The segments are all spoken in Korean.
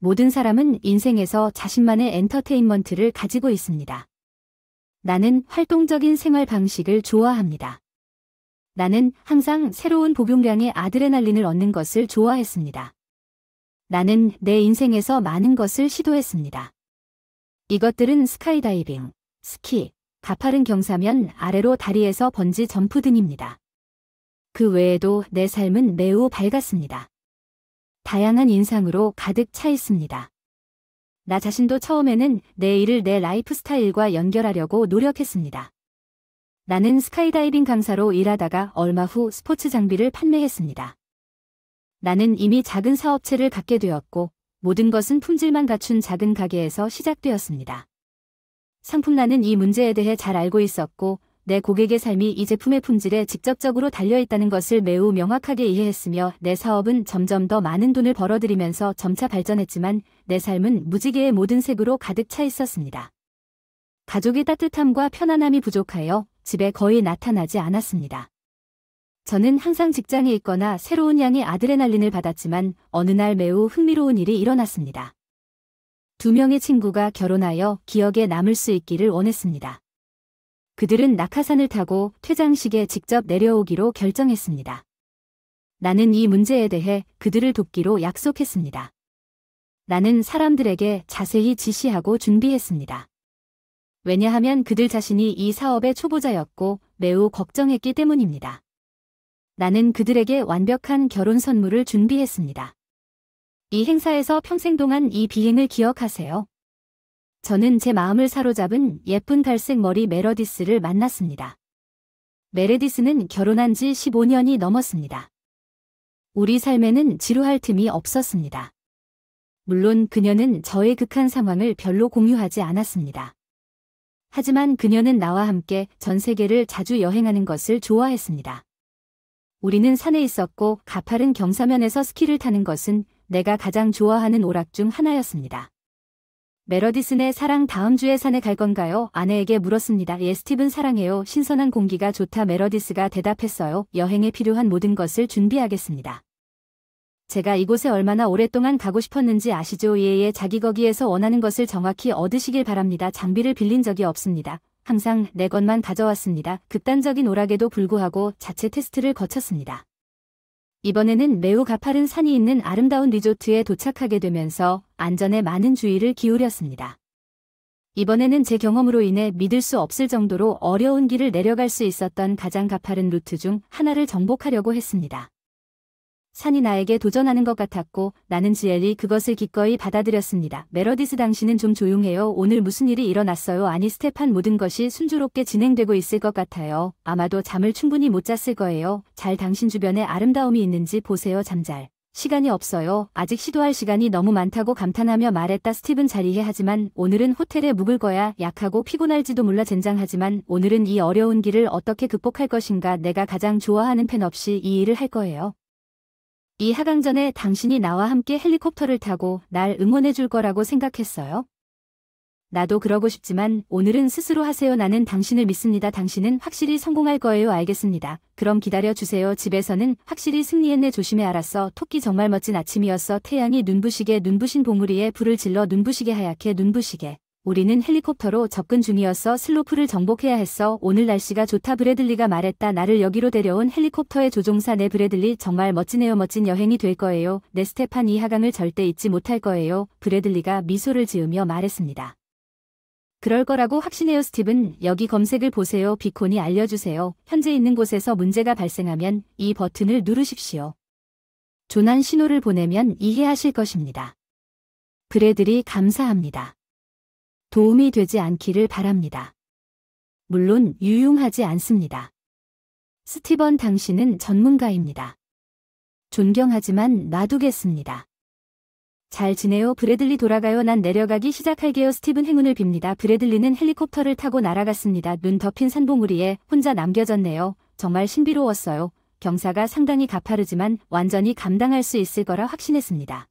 모든 사람은 인생에서 자신만의 엔터테인먼트를 가지고 있습니다. 나는 활동적인 생활 방식을 좋아합니다. 나는 항상 새로운 복용량의 아드레날린을 얻는 것을 좋아했습니다. 나는 내 인생에서 많은 것을 시도했습니다. 이것들은 스카이다이빙, 스키, 가파른 경사면 아래로 다리에서 번지 점프 등입니다. 그 외에도 내 삶은 매우 밝았습니다. 다양한 인상으로 가득 차 있습니다. 나 자신도 처음에는 내 일을 내 라이프 스타일과 연결하려고 노력했습니다. 나는 스카이다이빙 강사로 일하다가 얼마 후 스포츠 장비를 판매했습니다. 나는 이미 작은 사업체를 갖게 되었고 모든 것은 품질만 갖춘 작은 가게에서 시작되었습니다. 상품라는 이 문제에 대해 잘 알고 있었고 내 고객의 삶이 이 제품의 품질에 직접적으로 달려있다는 것을 매우 명확하게 이해했으며 내 사업은 점점 더 많은 돈을 벌어들이면서 점차 발전했지만 내 삶은 무지개의 모든 색으로 가득 차 있었습니다. 가족의 따뜻함과 편안함이 부족하여 집에 거의 나타나지 않았습니다. 저는 항상 직장에 있거나 새로운 양의 아드레날린을 받았지만 어느 날 매우 흥미로운 일이 일어났습니다. 2명의 친구가 결혼하여 기억에 남을 수 있기를 원했습니다. 그들은 낙하산을 타고 퇴장식에 직접 내려오기로 결정했습니다. 나는 이 문제에 대해 그들을 돕기로 약속했습니다. 나는 사람들에게 자세히 지시하고 준비했습니다. 왜냐하면 그들 자신이 이 사업의 초보자였고 매우 걱정했기 때문입니다. 나는 그들에게 완벽한 결혼 선물을 준비했습니다. 이 행사에서 평생 동안 이 비행을 기억하세요. 저는 제 마음을 사로잡은 예쁜 갈색 머리 메러디스를 만났습니다. 메르디스는 결혼한 지 15년이 넘었습니다. 우리 삶에는 지루할 틈이 없었습니다. 물론 그녀는 저의 극한 상황을 별로 공유하지 않았습니다. 하지만 그녀는 나와 함께 전 세계를 자주 여행하는 것을 좋아했습니다. 우리는 산에 있었고 가파른 경사면에서 스키를 타는 것은 내가 가장 좋아하는 오락 중 하나였습니다. 메러디슨의 사랑 다음 주에 산에 갈 건가요? 아내에게 물었습니다. 예, 스티븐 사랑해요. 신선한 공기가 좋다. 메러디스가 대답했어요. 여행에 필요한 모든 것을 준비하겠습니다. 제가 이곳에 얼마나 오랫동안 가고 싶었는지 아시죠? 예, 자기 거기에서 원하는 것을 정확히 얻으시길 바랍니다. 장비를 빌린 적이 없습니다. 항상 내 것만 가져왔습니다. 극단적인 오락에도 불구하고 자체 테스트를 거쳤습니다. 이번에는 매우 가파른 산이 있는 아름다운 리조트에 도착하게 되면서 안전에 많은 주의를 기울였습니다. 이번에는 제 경험으로 인해 믿을 수 없을 정도로 어려운 길을 내려갈 수 있었던 가장 가파른 루트 중 하나를 정복하려고 했습니다. 산이 나에게 도전하는 것 같았고 나는 지엘리 그것을 기꺼이 받아들였습니다. 메러디스 당신은 좀 조용해요. 오늘 무슨 일이 일어났어요? 아니 스테판 모든 것이 순조롭게 진행되고 있을 것 같아요. 아마도 잠을 충분히 못 잤을 거예요. 잘 당신 주변에 아름다움이 있는지 보세요. 잠잘 시간이 없어요. 아직 시도할 시간이 너무 많다고 감탄하며 말했다. 스티븐 잘 이해하지만 오늘은 호텔에 묵을 거야. 약하고 피곤할지도 몰라 젠장하지만 오늘은 이 어려운 길을 어떻게 극복할 것인가. 내가 가장 좋아하는 펜 없이 이 일을 할 거예요. 이 하강전에 당신이 나와 함께 헬리콥터를 타고 날 응원해 줄 거라고 생각했어요? 나도 그러고 싶지만 오늘은 스스로 하세요. 나는 당신을 믿습니다. 당신은 확실히 성공할 거예요. 알겠습니다. 그럼 기다려 주세요. 집에서는 확실히 승리했네. 조심해. 알았어. 토끼 정말 멋진 아침이었어. 태양이 눈부신 봉우리에 불을 질러 눈부시게 하얗게 눈부시게. 우리는 헬리콥터로 접근 중이었어. 슬로프를 정복해야 했어. 오늘 날씨가 좋다. 브래들리가 말했다. 나를 여기로 데려온 헬리콥터의 조종사. 네 브래들리 정말 멋지네요. 멋진 여행이 될 거예요. 네 스테판 이 하강을 절대 잊지 못할 거예요. 브래들리가 미소를 지으며 말했습니다. 그럴 거라고 확신해요. 스티븐 여기 검색을 보세요. 비콘이 알려주세요. 현재 있는 곳에서 문제가 발생하면 이 버튼을 누르십시오. 조난 신호를 보내면 이해하실 것입니다. 브래들리 감사합니다. 도움이 되지 않기를 바랍니다. 물론 유용하지 않습니다. 스티븐 당신은 전문가입니다. 존경하지만 놔두겠습니다. 잘 지내요. 브래들리 돌아가요. 난 내려가기 시작할게요. 스티븐 행운을 빕니다. 브래들리는 헬리콥터를 타고 날아갔습니다. 눈 덮인 산봉우리에 혼자 남겨졌네요. 정말 신비로웠어요. 경사가 상당히 가파르지만 완전히 감당할 수 있을 거라 확신했습니다.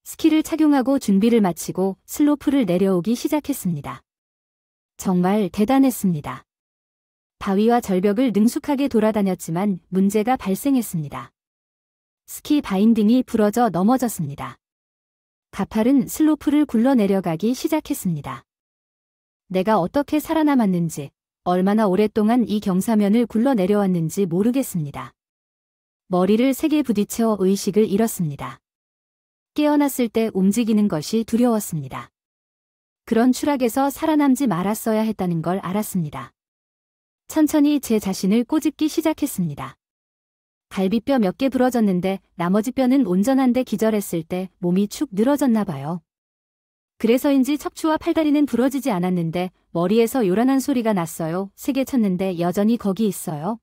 스키를 착용하고 준비를 마치고 슬로프를 내려오기 시작했습니다. 정말 대단했습니다. 바위와 절벽을 능숙하게 돌아다녔지만 문제가 발생했습니다. 스키 바인딩이 부러져 넘어졌습니다. 가파른 슬로프를 굴러 내려가기 시작했습니다. 내가 어떻게 살아남았는지, 얼마나 오랫동안 이 경사면을 굴러 내려왔는지 모르겠습니다. 머리를 세게 부딪혀 의식을 잃었습니다. 깨어났을 때 움직이는 것이 두려웠습니다. 그런 추락에서 살아남지 말았어야 했다는 걸 알았습니다. 천천히 제 자신을 꼬집기 시작했습니다. 갈비뼈 몇 개 부러졌는데 나머지 뼈는 온전한데 기절했을 때 몸이 축 늘어졌나 봐요. 그래서인지 척추와 팔다리는 부러지지 않았는데 머리에서 요란한 소리가 났어요. 세게 쳤는데 여전히 거기 있어요.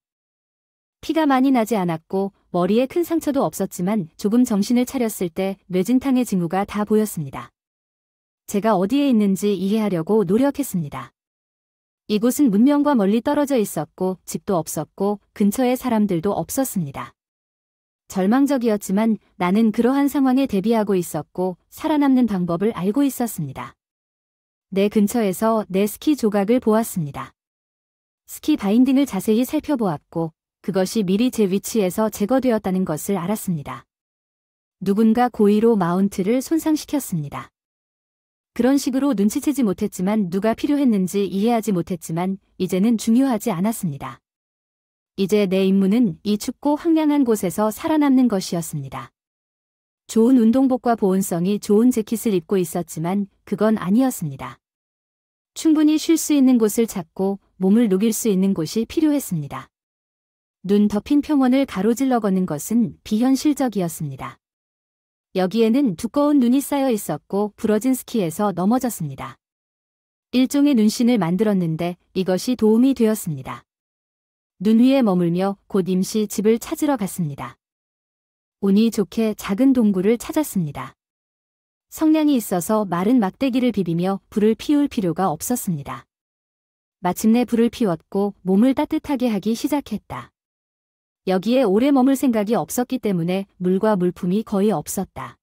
피가 많이 나지 않았고 머리에 큰 상처도 없었지만 조금 정신을 차렸을 때 뇌진탕의 징후가 다 보였습니다. 제가 어디에 있는지 이해하려고 노력했습니다. 이곳은 문명과 멀리 떨어져 있었고 집도 없었고 근처에 사람들도 없었습니다. 절망적이었지만 나는 그러한 상황에 대비하고 있었고 살아남는 방법을 알고 있었습니다. 내 근처에서 내 스키 조각을 보았습니다. 스키 바인딩을 자세히 살펴보았고 그것이 미리 제 위치에서 제거되었다는 것을 알았습니다. 누군가 고의로 마운트를 손상시켰습니다. 그런 식으로 눈치채지 못했지만 누가 필요했는지 이해하지 못했지만 이제는 중요하지 않았습니다. 이제 내 임무는 이 춥고 황량한 곳에서 살아남는 것이었습니다. 좋은 운동복과 보온성이 좋은 재킷을 입고 있었지만 그건 아니었습니다. 충분히 쉴 수 있는 곳을 찾고 몸을 녹일 수 있는 곳이 필요했습니다. 눈 덮인 평원을 가로질러 걷는 것은 비현실적이었습니다. 여기에는 두꺼운 눈이 쌓여 있었고 부러진 스키에서 넘어졌습니다. 일종의 눈신을 만들었는데 이것이 도움이 되었습니다. 눈 위에 머물며 곧 임시 집을 찾으러 갔습니다. 운이 좋게 작은 동굴을 찾았습니다. 성냥이 있어서 마른 막대기를 비비며 불을 피울 필요가 없었습니다. 마침내 불을 피웠고 몸을 따뜻하게 하기 시작했다. 여기에 오래 머물 생각이 없었기 때문에 물과 물품이 거의 없었다.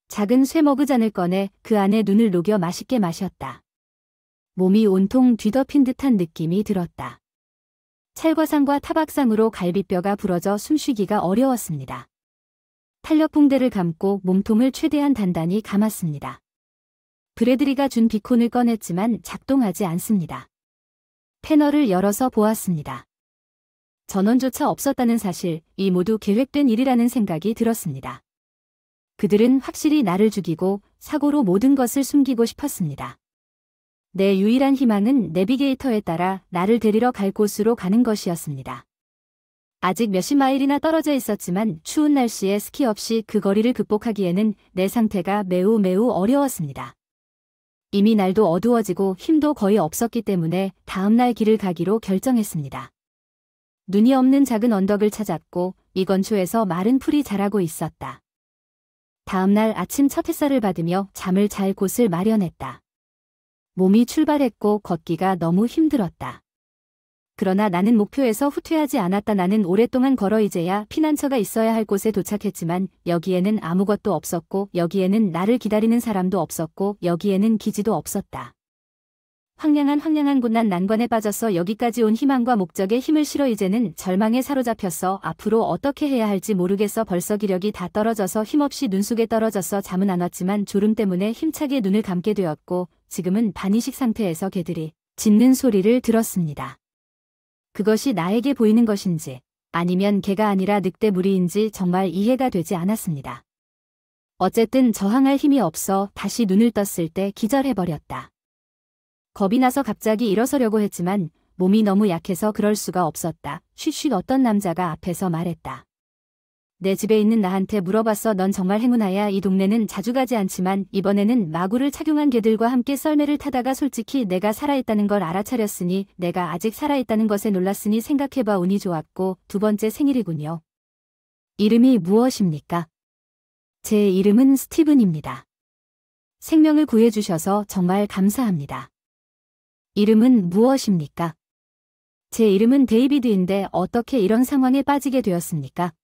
작은 쇠머그잔을 꺼내 그 안에 눈을 녹여 맛있게 마셨다. 몸이 온통 뒤덮인 듯한 느낌이 들었다. 찰과상과 타박상으로 갈비뼈가 부러져 숨쉬기가 어려웠습니다. 탄력붕대를 감고 몸통을 최대한 단단히 감았습니다. 브래드리가 준 비콘을 꺼냈지만 작동하지 않습니다. 패널을 열어서 보았습니다. 전원조차 없었다는 사실, 이 모두 계획된 일이라는 생각이 들었습니다. 그들은 확실히 나를 죽이고 사고로 모든 것을 숨기고 싶었습니다. 내 유일한 희망은 내비게이터에 따라 나를 데리러 갈 곳으로 가는 것이었습니다. 아직 몇십 마일이나 떨어져 있었지만 추운 날씨에 스키 없이 그 거리를 극복하기에는 내 상태가 매우 어려웠습니다. 이미 날도 어두워지고 힘도 거의 없었기 때문에 다음날 길을 가기로 결정했습니다. 눈이 없는 작은 언덕을 찾았고 이 건초에서 마른 풀이 자라고 있었다. 다음날 아침 첫 햇살을 받으며 잠을 잘 곳을 마련했다. 몸이 출발했고 걷기가 너무 힘들었다. 그러나 나는 목표에서 후퇴하지 않았다. 나는 오랫동안 걸어 이제야 피난처가 있어야 할 곳에 도착했지만 여기에는 아무것도 없었고 여기에는 나를 기다리는 사람도 없었고 여기에는 기지도 없었다. 황량한 곳. 난 난관에 빠져서 여기까지 온 희망과 목적에 힘을 실어 이제는 절망에 사로잡혔어. 앞으로 어떻게 해야 할지 모르겠어. 벌써 기력이 다 떨어져서 힘없이 눈 속에 떨어졌어. 잠은 안 왔지만 졸음 때문에 힘차게 눈을 감게 되었고 지금은 반의식 상태에서 개들이 짖는 소리를 들었습니다. 그것이 나에게 보이는 것인지 아니면 개가 아니라 늑대 무리인지 정말 이해가 되지 않았습니다. 어쨌든 저항할 힘이 없어 다시 눈을 떴을 때 기절해버렸다. 겁이 나서 갑자기 일어서려고 했지만 몸이 너무 약해서 그럴 수가 없었다. 쉿쉿 어떤 남자가 앞에서 말했다. 내 집에 있는 나한테 물어봤어. 넌 정말 행운아야. 이 동네는 자주 가지 않지만 이번에는 마구를 착용한 개들과 함께 썰매를 타다가 솔직히 내가 살아있다는 걸 알아차렸으니 내가 아직 살아있다는 것에 놀랐으니 생각해봐. 운이 좋았고 두 번째 생일이군요. 이름이 무엇입니까? 제 이름은 스티븐입니다. 생명을 구해주셔서 정말 감사합니다. 이름은 무엇입니까? 제 이름은 데이비드인데 어떻게 이런 상황에 빠지게 되었습니까?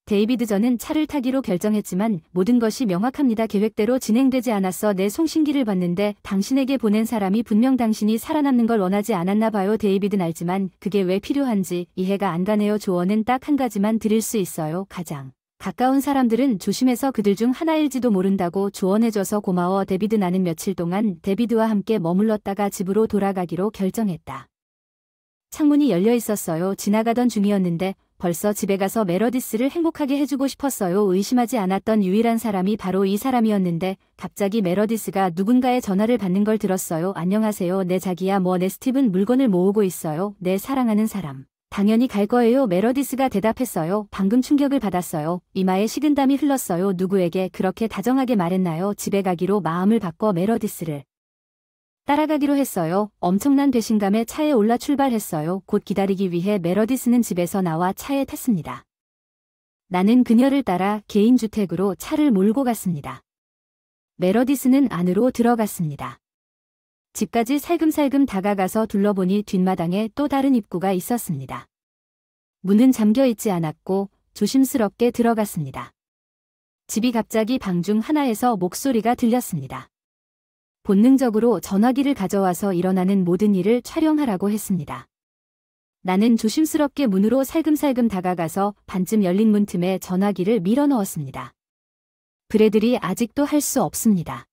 데이비드, 저는 차를 타기로 결정했지만 모든 것이 명확합니다. 계획대로 진행되지 않았어. 내 송신기를 봤는데 당신에게 보낸 사람이 분명 당신이 살아남는 걸 원하지 않았나 봐요. 데이비드는 알지만 그게 왜 필요한지 이해가 안 가네요. 조언은 딱 한 가지만 드릴 수 있어요. 가장 가까운 사람들은 조심해서 그들 중 하나일지도 모른다고 조언해줘서 고마워. 데비드. 나는 며칠 동안 데비드와 함께 머물렀다가 집으로 돌아가기로 결정했다. 창문이 열려 있었어요. 지나가던 중이었는데 벌써 집에 가서 메러디스를 행복하게 해주고 싶었어요. 의심하지 않았던 유일한 사람이 바로 이 사람이었는데 갑자기 메러디스가 누군가의 전화를 받는 걸 들었어요. 안녕하세요. 네 자기야. 네 스티븐 물건을 모으고 있어요. 네 사랑하는 사람. 당연히 갈 거예요. 메러디스가 대답했어요. 방금 충격을 받았어요. 이마에 식은땀이 흘렀어요. 누구에게 그렇게 다정하게 말했나요? 집에 가기로 마음을 바꿔 메러디스를 따라가기로 했어요. 엄청난 배신감에 차에 올라 출발했어요. 곧 기다리기 위해 메러디스는 집에서 나와 차에 탔습니다. 나는 그녀를 따라 개인 주택으로 차를 몰고 갔습니다. 메러디스는 안으로 들어갔습니다. 집까지 살금살금 다가가서 둘러보니 뒷마당에 또 다른 입구가 있었습니다. 문은 잠겨 있지 않았고 조심스럽게 들어갔습니다. 집이 갑자기 방 중 하나에서 목소리가 들렸습니다. 본능적으로 전화기를 가져와서 일어나는 모든 일을 촬영하라고 했습니다. 나는 조심스럽게 문으로 살금살금 다가가서 반쯤 열린 문틈에 전화기를 밀어 넣었습니다. 브래들이 아직도 할 수 없습니다.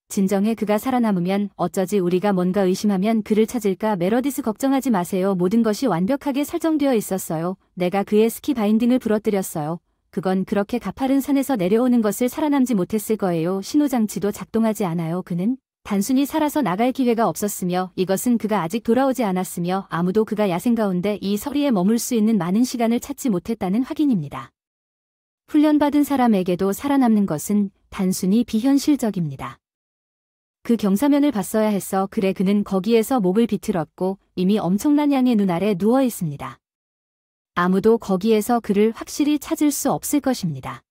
진정해. 그가 살아남으면 어쩌지. 우리가 뭔가 의심하면 그를 찾을까. 메러디스 걱정하지 마세요. 모든 것이 완벽하게 설정되어 있었어요. 내가 그의 스키 바인딩을 부러뜨렸어요. 그건 그렇게 가파른 산에서 내려오는 것을 살아남지 못했을 거예요. 신호장치도 작동하지 않아요. 그는 단순히 살아서 나갈 기회가 없었으며 이것은 그가 아직 돌아오지 않았으며 아무도 그가 야생 가운데 이 서리에 머물 수 있는 많은 시간을 찾지 못했다는 확인입니다. 훈련받은 사람에게도 살아남는 것은 단순히 비현실적입니다. 그 경사면을 봤어야 했어. 그래. 그는 거기에서 목을 비틀었고 이미 엄청난 양의 눈 아래 누워 있습니다. 아무도 거기에서 그를 확실히 찾을 수 없을 것입니다.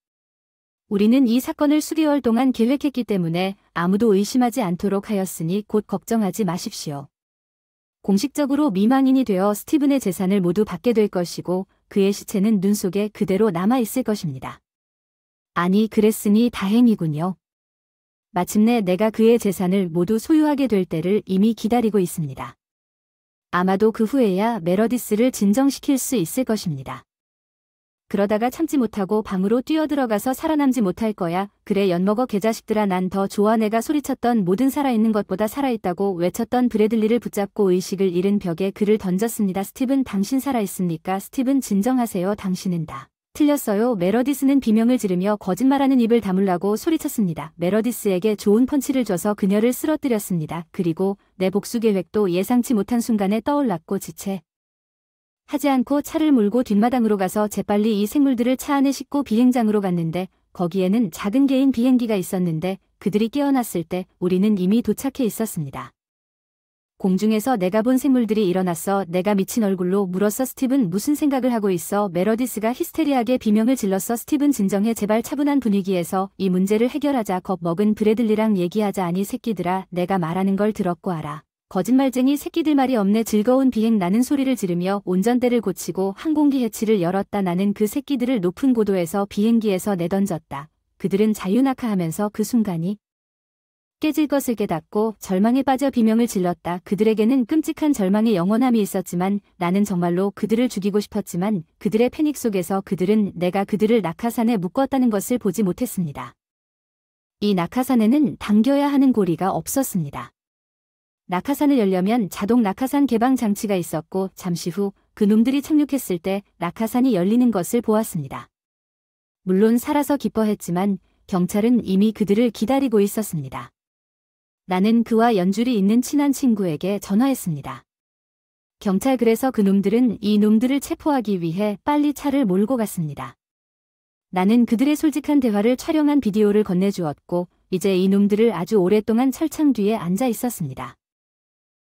우리는 이 사건을 수개월 동안 계획했기 때문에 아무도 의심하지 않도록 하였으니 곧 걱정하지 마십시오. 공식적으로 미망인이 되어 스티븐의 재산을 모두 받게 될 것이고 그의 시체는 눈 속에 그대로 남아 있을 것입니다. 아니, 그랬으니 다행이군요. 마침내 내가 그의 재산을 모두 소유하게 될 때를 이미 기다리고 있습니다. 아마도 그 후에야 메러디스를 진정시킬 수 있을 것입니다. 그러다가 참지 못하고 방으로 뛰어들어가서 살아남지 못할 거야. 그래 엿먹어 개자식들아. 난 더 좋아. 내가 소리쳤던 모든 살아있는 것보다 살아있다고 외쳤던 브래들리를 붙잡고 의식을 잃은 벽에 그를 던졌습니다. 스티븐, 당신 살아있습니까? 스티븐, 진정하세요. 당신은 다 틀렸어요. 메러디스는 비명을 지르며 거짓말하는 입을 다물라고 소리쳤습니다. 메러디스에게 좋은 펀치를 줘서 그녀를 쓰러뜨렸습니다. 그리고 내 복수 계획도 예상치 못한 순간에 떠올랐고 지체 하지 않고 차를 몰고 뒷마당으로 가서 재빨리 이 생물들을 차 안에 싣고 비행장으로 갔는데 거기에는 작은 개인 비행기가 있었는데 그들이 깨어났을 때 우리는 이미 도착해 있었습니다. 공중에서 내가 본 생물들이 일어났어. 내가 미친 얼굴로 물었어. 스티븐, 무슨 생각을 하고 있어? 메러디스가 히스테리하게 비명을 질렀어. 스티븐, 진정해. 제발. 차분한 분위기에서 이 문제를 해결하자. 겁먹은 브래들리랑 얘기하자. 아니 새끼들아, 내가 말하는 걸 들었고 알아. 거짓말쟁이 새끼들 말이 없네. 즐거운 비행. 나는 소리를 지르며 운전대를 고치고 항공기 해치를 열었다. 나는 그 새끼들을 높은 고도에서 비행기에서 내던졌다. 그들은 자유낙하하면서 그 순간이 깨질 것을 깨닫고 절망에 빠져 비명을 질렀다. 그들에게는 끔찍한 절망의 영원함이 있었지만 나는 정말로 그들을 죽이고 싶었지만 그들의 패닉 속에서 그들은 내가 그들을 낙하산에 묶었다는 것을 보지 못했습니다. 이 낙하산에는 당겨야 하는 고리가 없었습니다. 낙하산을 열려면 자동 낙하산 개방 장치가 있었고 잠시 후 그 놈들이 착륙했을 때 낙하산이 열리는 것을 보았습니다. 물론 살아서 기뻐했지만 경찰은 이미 그들을 기다리고 있었습니다. 나는 그와 연줄이 있는 친한 친구에게 전화했습니다. 경찰, 그래서 그 놈들은 이 놈들을 체포하기 위해 빨리 차를 몰고 갔습니다. 나는 그들의 솔직한 대화를 촬영한 비디오를 건네주었고 이제 이 놈들을 아주 오랫동안 철창 뒤에 앉아 있었습니다.